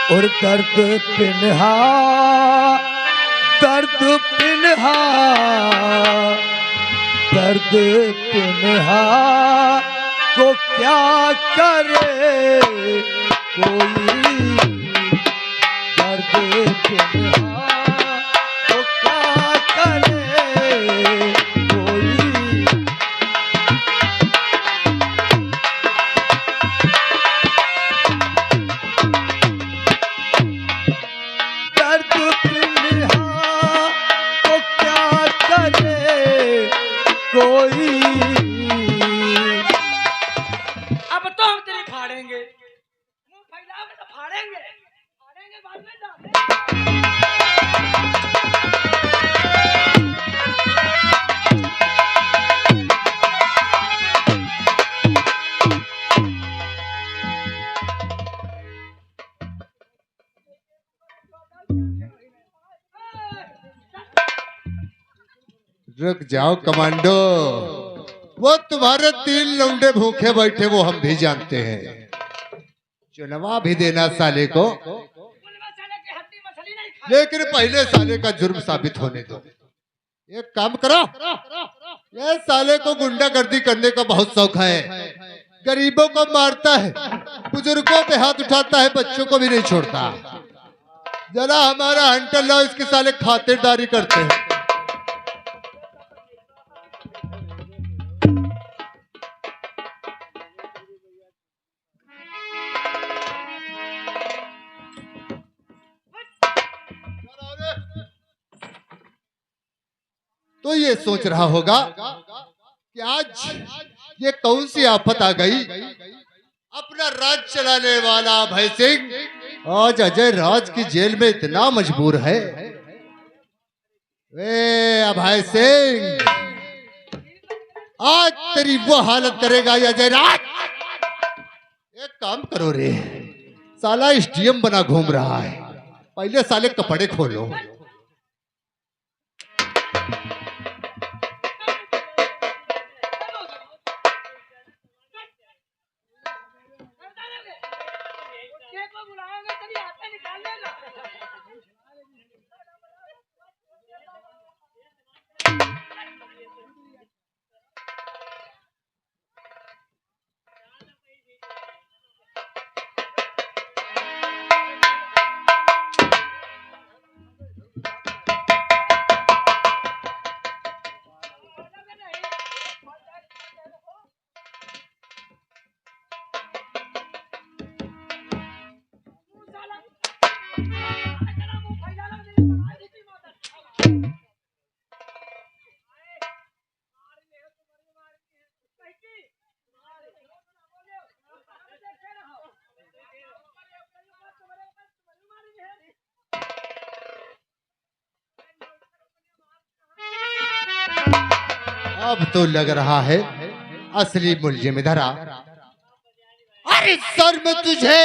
और दर्द पिन्हा दर्द पिन्हा को क्या करे कोई, दर्द पिन्हा को क्या करे कोई। दर्द पिन्हा को क्या करे कोई। अब तो हम तेरी फाड़ेंगे, मुंह फैला के तो फाड़ेंगे, फाड़ेंगे बाद में जाने। रुक जाओ कमांडो, वो तुम्हारे 3 लौंडे भूखे बैठे वो हम भी जानते हैं। चुनवा भी देना साले को, लेकिन पहले साले का जुर्म साबित होने दो। एक काम करो, ये साले को गुंडागर्दी करने का बहुत शौक है, गरीबों को मारता है, बुजुर्गों पे हाथ उठाता है, बच्चों को भी नहीं छोड़ता। जरा हमारा हंटर लाओ, इसके साले खातिरदारी करते हैं। तो ये सोच रहा होगा कि आज ये कौन सी आफत आ गई। अपना राज चलाने वाला अभय सिंह आज अजय राज की जेल में इतना मजबूर है। वे अभय सिंह, आज तेरी वो हालत करेगा ये अजय राज। एक काम करो रे, साला एसडीएम बना घूम रहा है, पहले साले कपड़े खोलो। अब तो लग रहा है असली मुलजिम धरा। अरे सर में तुझे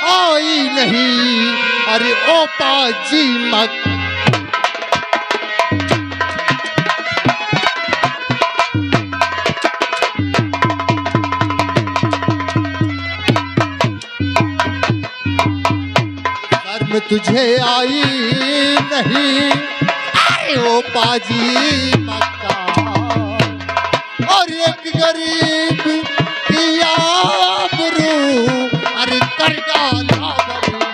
आई नहीं, अरे ओ पाजी मत। सर में तुझे आई नहीं, अरे ओ पाजी मत। और एक गरीब की आबरू, अरे करगा लाबरू।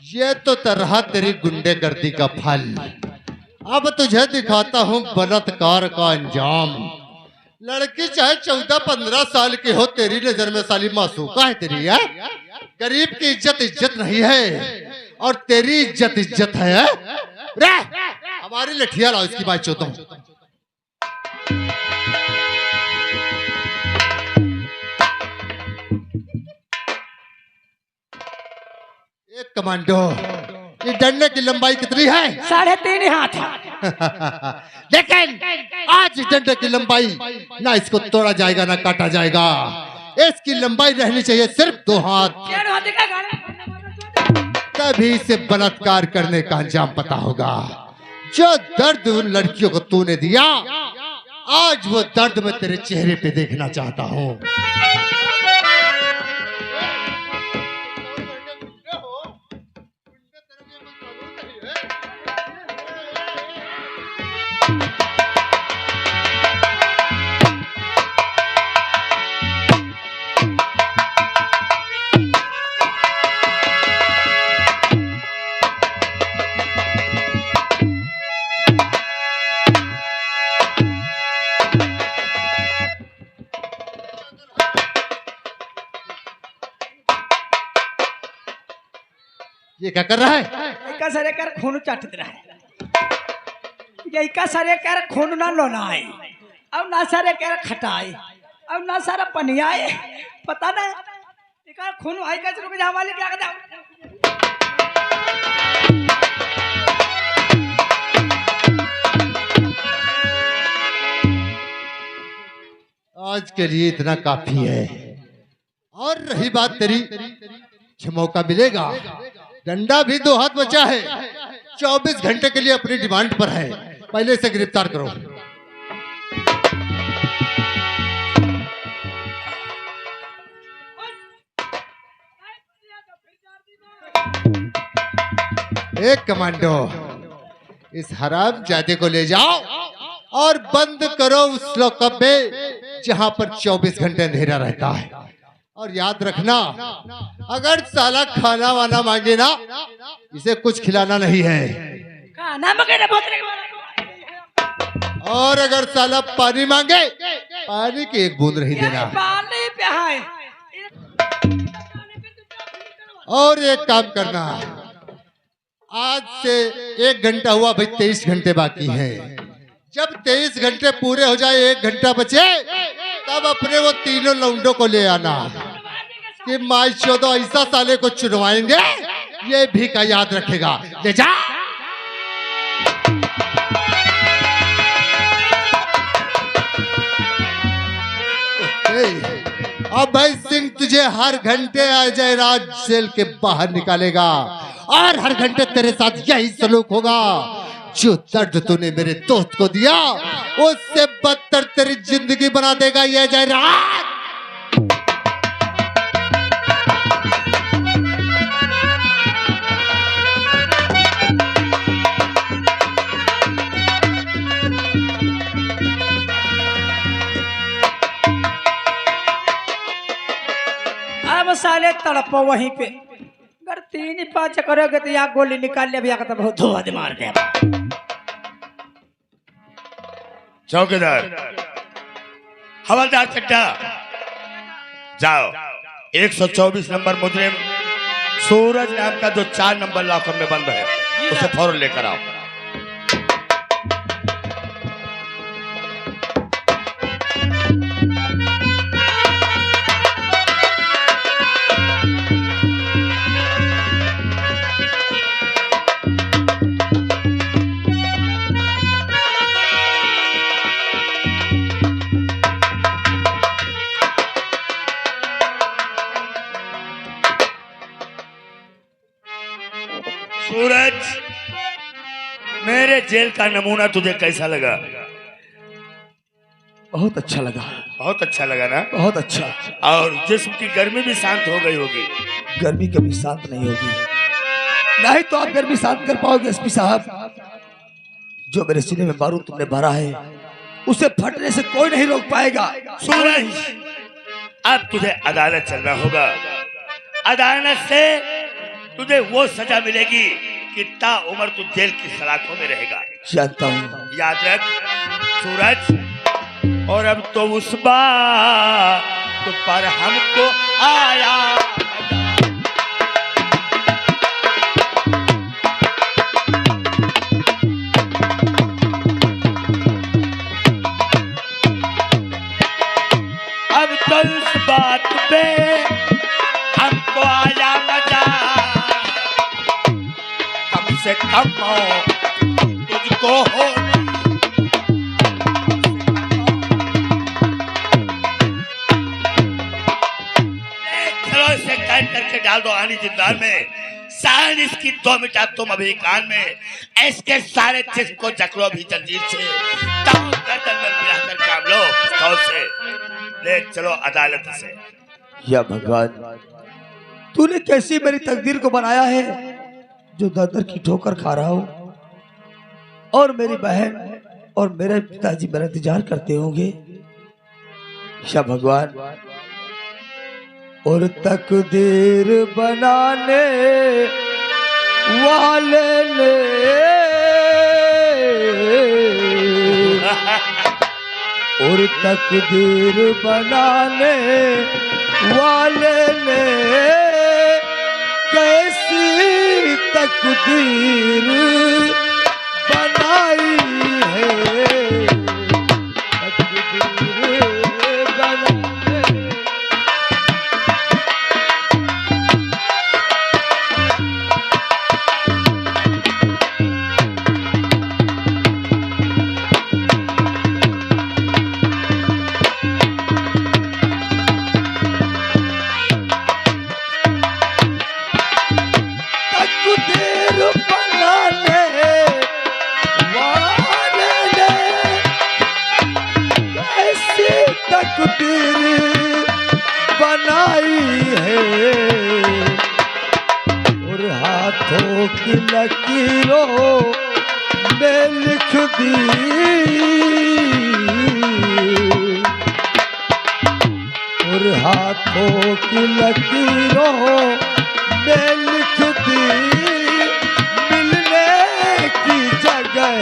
ये तो तरह तेरी गुंडेगर्दी का फल। अब तुझे दिखाता हूँ बलात्कार का अंजाम। लड़की चाहे 14-15 साल की हो, तेरी नजर में साली मासूका है तेरी है। गरीब की इज्जत इज्जत नहीं है, और तेरी इज्जत इज्जत है। रे हमारी लठिया लाओ, इसकी बात चोता हूँ। एक कमांडो, ये डंडे की लंबाई कितनी है? 3.5 हाथ। लेकिन आज इस डंडे की लंबाई ना इसको तोड़ा जाएगा ना काटा जाएगा। इसकी लंबाई रहनी चाहिए सिर्फ 2 हाथ। तभी इसे बलात्कार करने का अंजाम पता होगा। जो दर्द उन लड़कियों को तूने दिया, आज वो दर्द मैं तेरे चेहरे पे देखना चाहता हूँ। ये क्या कर रहा है? इका सारे कर खून चाट रहा है। ये इका सारे कर खून ना लोनाए, अब ना सारे कर खटाए, अब ना सारा पनियाए। पता ना इका खून आई का रुक जा वाले क्या करता। आज के लिए इतना काफी है। और रही बात तेरी, मौका मिलेगा। डंडा भी 2 हाथ बचा है। 24 घंटे के लिए अपनी डिमांड पर है। पहले से गिरफ्तार करो। एक कमांडो, इस हरामजादे को ले जाओ और बंद करो उस लॉकअप में जहां पर 24 घंटे अंधेरा रहता है। और याद रखना, अगर साला खाना वाना मांगे ना, इसे कुछ खिलाना नहीं है। खाना मगर और अगर साला पानी मांगे, पानी की एक बूंद नहीं देना। पानी पे है। और एक काम करना, आज से 1 घंटा हुआ भाई, 23 घंटे बाकी हैं। जब 23 घंटे पूरे हो जाए, 1 घंटा बचे, तब अपने वो 3 लौंडों को ले आना कि माई चौदह ऐसा साले को चुनवाएंगे, ये भी का याद रखेगा। ले जा। अब भाई सिंह तुझे हर घंटे अजय राज जेल के बाहर निकालेगा और हर घंटे तेरे साथ यही सलूक होगा। जो दर्द तूने मेरे दोस्त को दिया, उससे बदतर तेरी जिंदगी बना देगा ये अजय राज। अब साले तड़पो वहीं पे। अगर 3-5 करोगे तो यहाँ गोली निकाल ले, भैया तो बहुत धुआं मार दे। चौकीदार, हवलदार चड्डा, जाओ 124 नंबर मुजरिम सूरज नाम का जो 4 नंबर लॉकअप में बंद है, उसे फौरन लेकर आओ। सूरज, मेरे जेल का नमूना तुझे कैसा लगा? बहुत अच्छा लगा। बहुत अच्छा लगा ना? बहुत अच्छा। और जिस्म की गर्मी भी शांत हो गई होगी। गर्मी कभी शांत नहीं होगी। नहीं तो आप गर्मी शांत कर पाओगे एसपी साहब। जो मेरे सीने में बारूद तुमने भरा है, उसे फटने से कोई नहीं रोक पाएगा। सूरज, अब तुझे अदालत चलना होगा। अदालत से तुझे वो सजा मिलेगी कि ता उम्र तू जेल की सलाखों में रहेगा। जानता हूँ। याद रख सूरज, और अब तो उस बात पर हमको आया। अब तो उस बात पे हमको आया मजा। से कम तुझको हो चलो इसे कैद करके डाल दो आनी जिंदान में। साइन इसकी 2 मिनट तुम अभी कान में इसके सारे जिस्म को जकड़ो भी जंजीर से ताऊ गर्दन में मिलाकर काम लो पिस्तौल से ले चलो अदालत से। या भगवान, तूने कैसी मेरी तकदीर को बनाया है जो दर की ठोकर खा रहा हूं और मेरी बहन और मेरे पिताजी मेरा इंतजार करते होंगे। या भगवान, और तकदीर बनाने वाले ने और तकदीर बनाने वाले ने कैसी तकदीर बनाई है। तकदीर बनाने की लकीरों में लिख दी और हाथों की लकीरों में लिख दी मिलने की जगह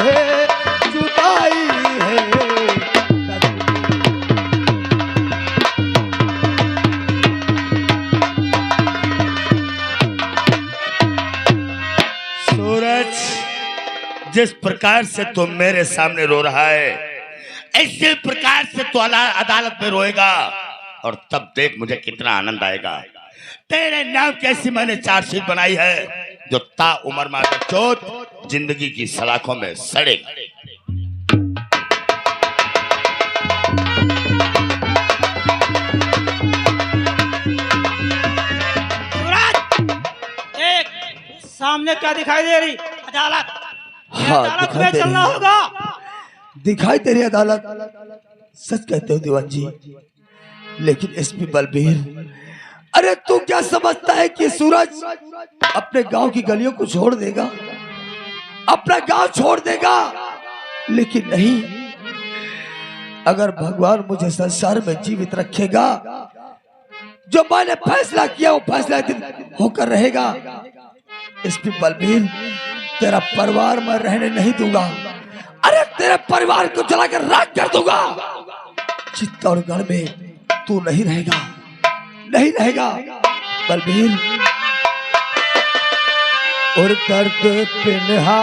जुदाई है। जिस प्रकार से तू मेरे सामने रो रहा है इसी प्रकार से तू अदालत में रोएगा और तब देख मुझे कितना आनंद आएगा। तेरे नाम कैसी मैंने चार्जशीट बनाई है जो ता उमर मागर चोट जिंदगी की सलाखों में सड़ेगा। सामने क्या दिखाई दे रही? अदालत। हाँ, अदालत में चलना होगा। दिखाई दे रही अदालत। सच कहते हो दीवान जी, लेकिन एसपी बलबीर, अरे तू क्या समझता है कि सूरज अपने गांव की गलियों को छोड़ देगा, अपना गांव छोड़ देगा? लेकिन नहीं, अगर भगवान मुझे संसार में जीवित रखेगा, जो मैंने फैसला किया वो फैसला दिन होकर रहेगा। एसपी बलबीर, तेरा परिवार मैं रहने नहीं दूंगा। अरे तेरे परिवार को जलाकर राख कर दूंगा। चित्तौड़गढ़ में तू नहीं रहेगा, नहीं रहेगा बलबीर। और दर्द पिन्हा,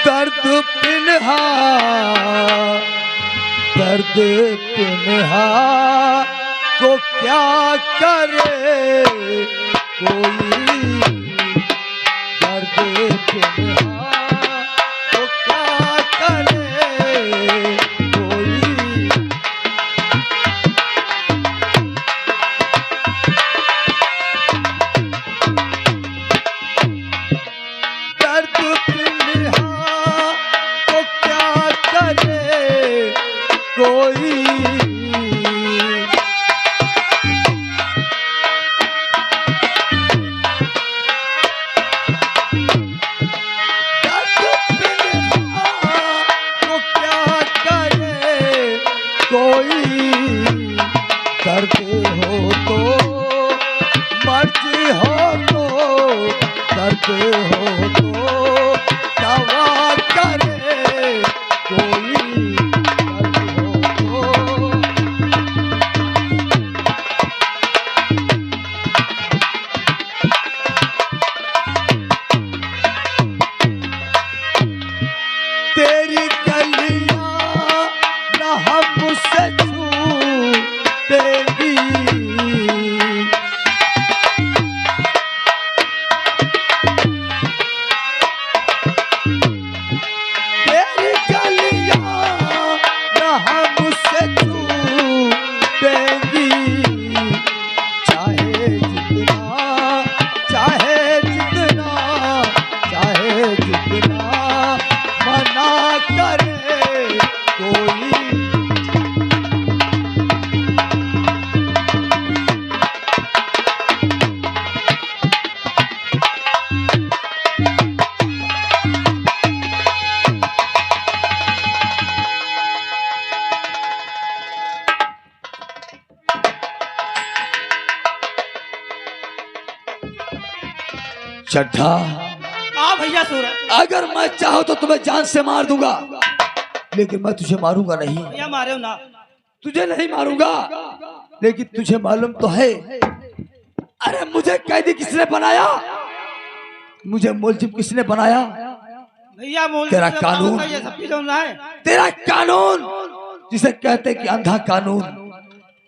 दर्द पिन्हा, दर्द पिन्हा को क्या करे कोई, दर्द पिन्हा को क्या करे कोई। दर्द पिन्हा को क्या करे कोई। करे कोई। चड्ढा, हाँ भैया सूरज। अगर मैं चाहूं तो तुम्हें जान से मार दूंगा, लेकिन मैं तुझे मारूंगा नहीं। भैया मारे हो ना। तुझे नहीं मारूंगा, लेकिन तुझे मालूम तो है। अरे मुझे कैदी किसने बनाया? मुझे मुलजिम किसने बनाया? भैया मोल तेरा कानून, ये सब चीज़ होना है। तेरा कानून, जिसे कहते कि अंधा कानून,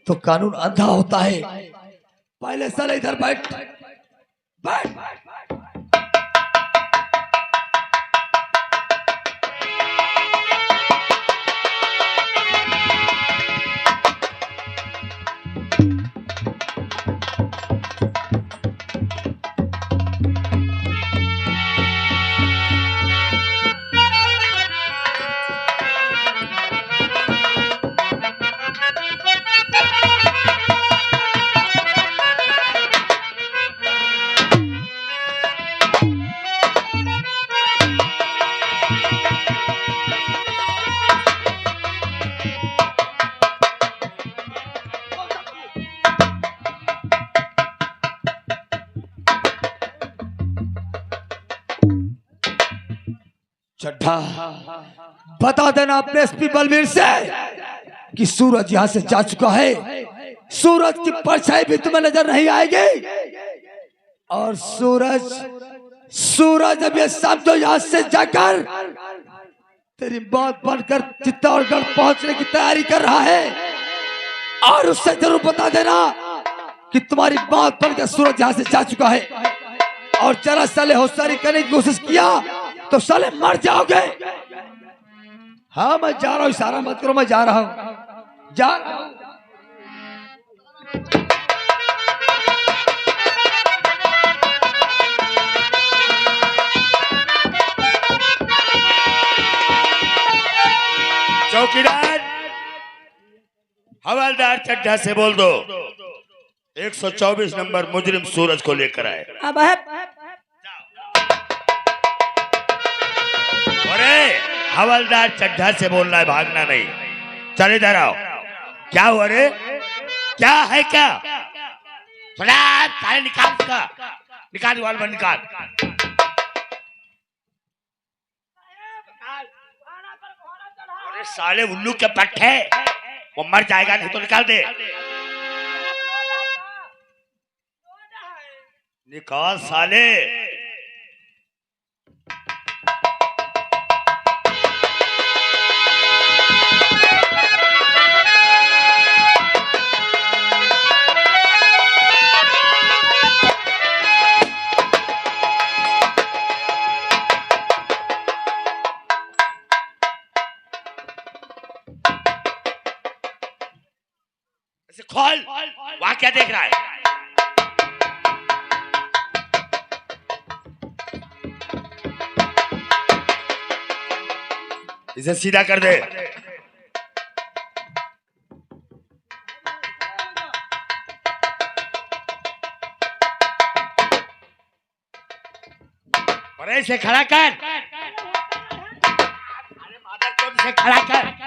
तो कानून अंधा होता है। पहले साले इधर बैठ, बैठ। चड्ढा, बता देना अपने एसपी बलबीर से कि सूरज यहां से जा चुका है। सूरज की परछाई भी तुम्हें नजर नहीं आएगी। और सूरज अब ये समझो यहां से जाकर तेरी बात बनकर चित्तौड़गढ़ पहुंचने की तैयारी कर रहा है। और उससे जरूर बता देना कि तुम्हारी बात बनकर सूरज यहां से जा चुका है। और जरा साले होशियारी करने की कोशिश किया तो साले मर जाओगे। हाँ मैं जा रहा हूँ, इशारा मत करो, मैं जा रहा हूँ, जा रहा हूँ। चौकीदार, हवलदार चड्ढा से बोल दो 124 नंबर मुजरिम सूरज को लेकर आए। अब है अरे हवलदार चड्ढा से बोलना है, भागना नहीं। चल इधर आओ। क्या हुआ रे? क्या है? क्या साले निकाल उसका, निकाल रिवॉल्वर निकाल। अरे साले उल्लू के पट्टे, वो मर जाएगा नहीं तो निकाल दे। निकाल साले। खोल, वहां क्या देख रहा है? इसे सीधा कर दे। अरे इसे खड़ा कर। अरे मादर चोद, इसे खड़ा कर।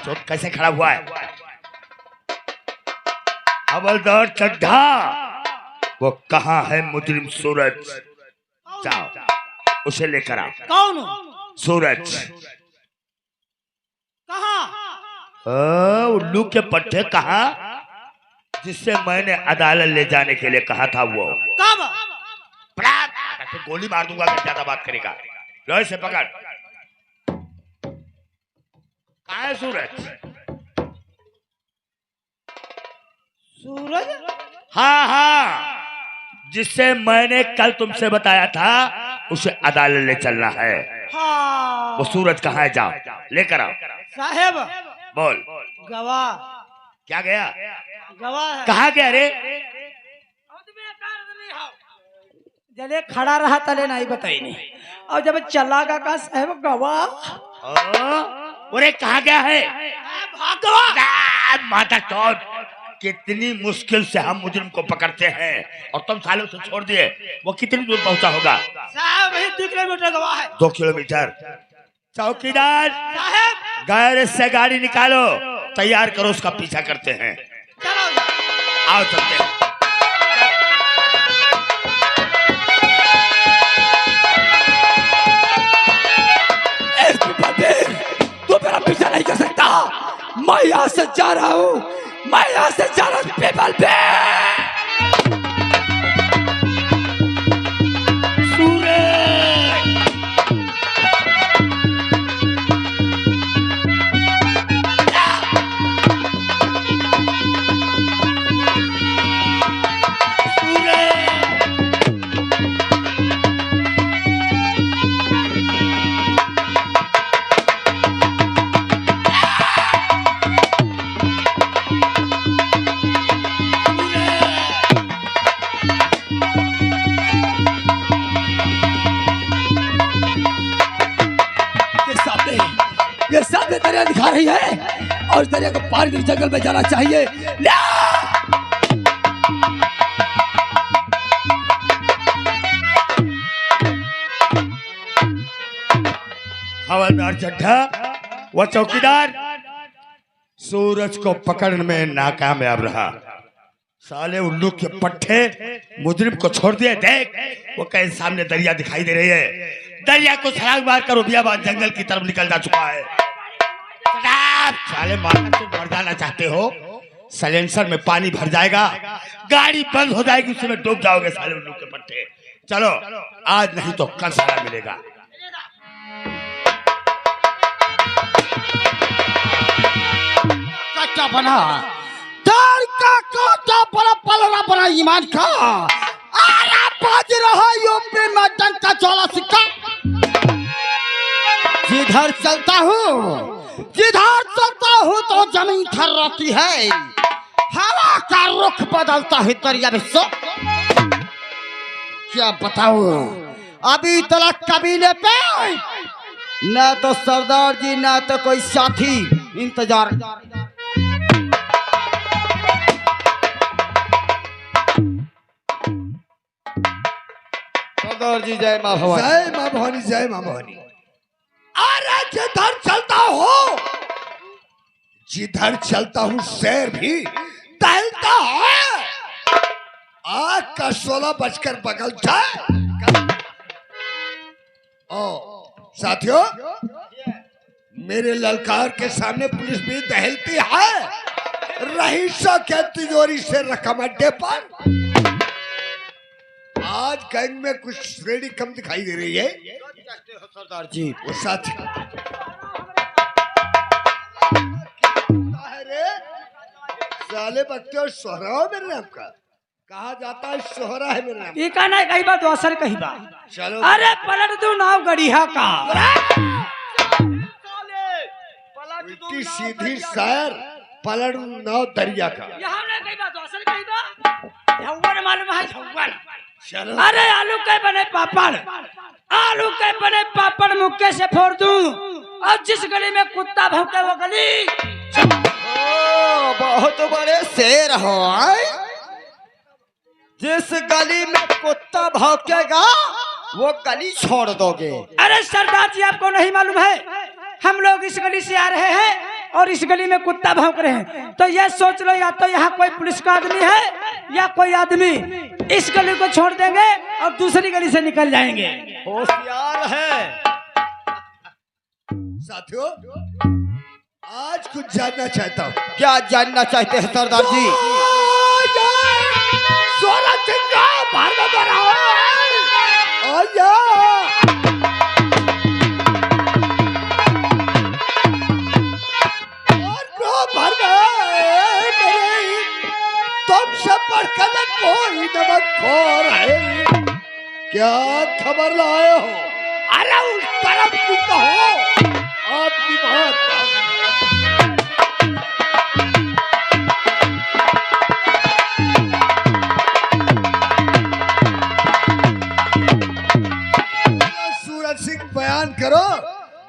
चोट कैसे खड़ा हुआ है? हवलदार चड्ढा, वो कहाँ है मुजरिम सूरज? जाओ उसे लेकर आओ। कौन? सूरज। कहाँ? उल्लू के पट्टे कहाँ? जिससे मैंने अदालत ले जाने के लिए कहा था वो कब? तो गोली मार दूंगा अगर ज्यादा बात करेगा। लो इसे पकड़। कहाँ है सूरज? सूरज? हाँ हाँ, जिससे मैंने कल तुमसे बताया था उसे अदालत ले चलना है। हाँ। वो सूरज कहाँ है? जाओ लेकर आओ। साहेब बोल। गवाह। क्या गया? गवाह है। कहाँ गया रे? जले खड़ा रहा तले नहीं बताई नहीं, और जब चला गा का साहब गवा अरे कहाँ गया है? माता चौथ, कितनी मुश्किल से हम मुजरिम को पकड़ते हैं और तुम सालों से छोड़ दिए। वो कितनी दूर पहुंचा होगा? साहब 2 किलोमीटर गवा है। 2 किलोमीटर। चौकीदार साहब गैरेज से गाड़ी निकालो, तैयार करो, उसका पीछा करते हैं। चलो आओ चलते हैं। एसपी बलबीर, तू मेरा पीछा नहीं कर सकता। मैं यहाँ से जा रहा हूँ, मैं यहाँ से जा रहा हूँ एसपी बलबीर। ये सामने दरिया दिखा रही है और इस दरिया को पार कर जंगल में जाना चाहिए। हवलदार चड्ढा, वह चौकीदार सूरज को पकड़ने में नाकामयाब रहा। साले उल्लू के पट्टे मुजरिम को छोड़ दिए। देख वो कैसे सामने दरिया दिखाई दे रही है। दरिया को छलांग मार कर उबियाबाद जंगल की तरफ निकल जा चुका है। साले मारना तो मर जाना चाहते हो? साइलेंसर में पानी भर जाएगा, गाड़ी बंद हो जाएगी, उसमें डूब जाओगे साले उल्लू के पट्टे। चलो आज नहीं तो कल सारा मिलेगा। कच्चा बना दार का कोटा बड़ा पलरा बना ईमान का आरा बाज रहा यूपी में डंका चौला सिक्का। जिधर चलता हूँ तो जमीन थर्राती है, हवा का रुख बदलता है दरिया में सो। क्या बताऊं अभी तक कबीले पे ना तो सरदार जी ना तो कोई साथी इंतजार। सरदार जी जय माँ भवानी। जय माँ भवानी, जय माँ भवानी। अरे जिधर चलता हूँ, जिधर चलता हूँ शेर भी टहलता है। आग का 16 बजकर बगल जाए। ओ साथियों, मेरे ललकार के सामने पुलिस भी टहलती है। रहीशों के तिजोरी से रकम अड्डे पर आज गैंग में कुछ श्रेणी कम दिखाई दे रही है। सरदार जी वो साथी साले बच्चे और सोहरा हो मेरे नाम का। कहा जाता है सोहरा है मेरे नाम। ये कहना है कहीं बात असर कहीं बात। चलो अरे पलट दो नाव गड़िया का। उल्टी सीधी शायर पलट नाव दरिया का। यहाँ ने कहीं बात असर कहीं बात। झव्वन मालूम है झव्वन। चलो अरे आलू के बने पापड़, आलू के बने पापड़ मुक्के से फोड़ दूं और जिस गली में कुत्ता भौंके वो गली। ओ बहुत बड़े शेर हो आए। जिस गली में कुत्ता भौंकेगा वो गली छोड़ दोगे। अरे सरदार जी आपको नहीं मालूम है, हम लोग इस गली से आ रहे हैं और इस गली में कुत्ता भौंक रहे हैं, तो ये सोच लो या तो यहाँ कोई पुलिस का आदमी है या कोई आदमी इस गली को छोड़ देंगे और दूसरी गली से निकल जाएंगे। होशियार है। साथियों, आज कुछ जानना चाहता हूँ। क्या जानना चाहते हैं सरदार जी? सोना चिंगा मारना बना तुमसे बढ़कर कोई नमकखोर है। क्या खबर लाए हो? अरे उस तरफ की कहो आपकी बात।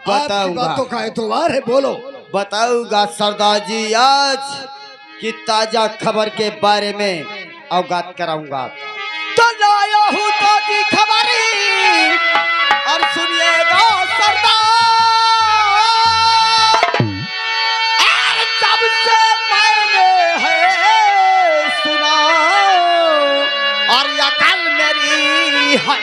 आपकी बातों का एतबार है, बोलो। बताऊंगा सरदार जी, आज की ताजा खबर के बारे में अवगत कराऊंगा। तो लाया हूँ ताजी खबर और सुनिएगा सरदार। जब से मैंने है सुना और यह कल मेरी है,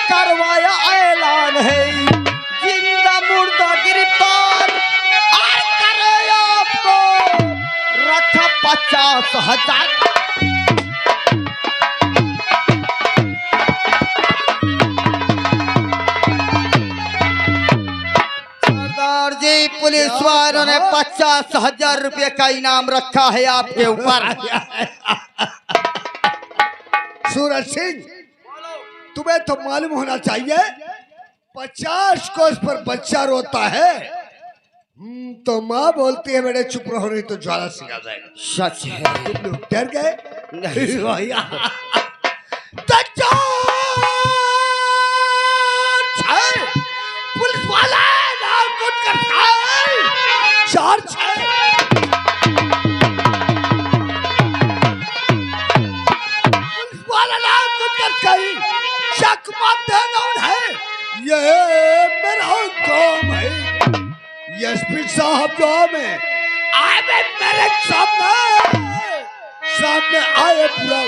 करवाया ऐलान है, जिंदा मुर्दा गिरफ्तार और करे आपको रखा 50,000। सरदार जी, पुलिस वालों ने 50,000 रुपये का इनाम रखा है आपके ऊपर। सूरज सिंह, तुम्हें तो मालूम होना चाहिए 50 कोस पर बच्चा रोता है तो माँ बोलती है बेटे चुप रहो नहीं तो ज्वाला सिंह आ जाएगा। सच है। डर गए? नहीं भैया पुलिस वाला नाम कुछ करता है। 4-6 पुलिस वाला नाम कुछ करता है। शक मत देना है, ये मेरा काम है। एसपी साहब जो हमें आए मेरे सामने आए पूरा।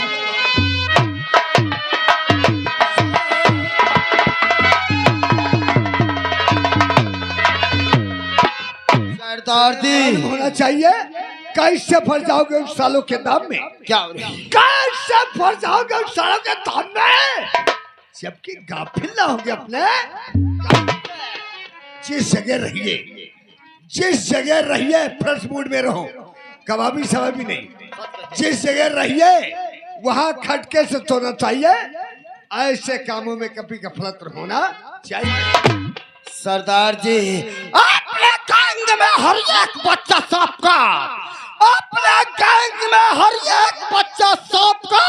सरदार जी, होना चाहिए कैसे फंस जाओगे उन सालों के दाम में? क्या हो रही है? कैसे फंस जाओगे उन सालों के दाम में जबकि गाफिल ना होंगे अपने। जिस जगह रहिए फ्रेश मूड में रहो, कबाबी सबाबी नहीं। जिस जगह रहिए वहां खटके से सोना चाहिए। ऐसे कामों में कभी गफलत होना चाहिए। सरदार जी, अपने गैंग में हर एक बच्चा सांप का, अपने गैंग में हर एक बच्चा सांप का।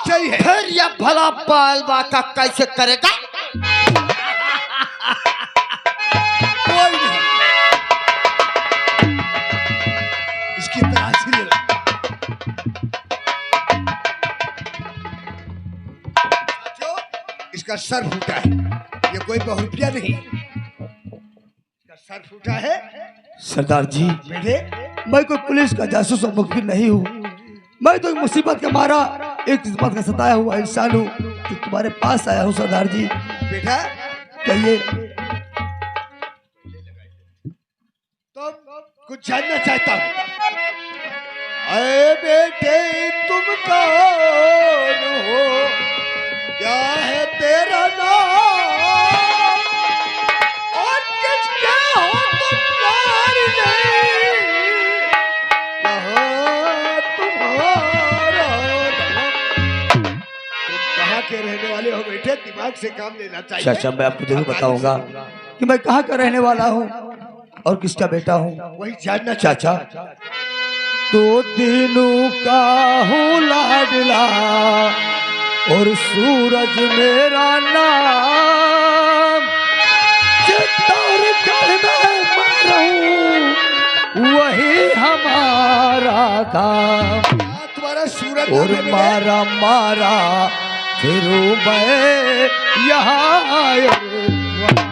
सही है। फिर ये भला बाल बाका कैसे करेगा? कोई नहीं, इसकी तलाशी ले लो। साथियों, इसका सर फूटा है, ये कोई बहुरुपिया नहीं, इसका सर फूटा है। सरदार जी, बेटे मैं कोई पुलिस का जासूस और मुखबिर नहीं हूँ। मैं तो एक मुसीबत का मारा, एक किस्मत का सताया हुआ इंसान हूँ जो तुम्हारे पास आया हूँ। सरदार जी, बेटा कहिए। तुम कुछ जानना चाहता हूँ। अरे बेटे तुम कौन हो, क्या है तेरा नाम और किसके हो तुम प्यार नहीं, कहाँ तुम्हारा धर्म। तुम कहाँ के रहने वाले हो बेटे? दिमाग से काम लेना चाहिए। चाचा, मैं आपको जरूर बताऊंगा कि मैं कहाँ का रहने वाला हूँ और किसका बेटा हूँ। वही जानना चाचा, तो दिनों का हूँ लाडला और सूरज मेरा नाम। चित्तौड़गढ़ में मैं रहूं वही हमारा मारा था तुम्हारा सूरज और नाम है मारा मारा फिर मैं यहाँ आया।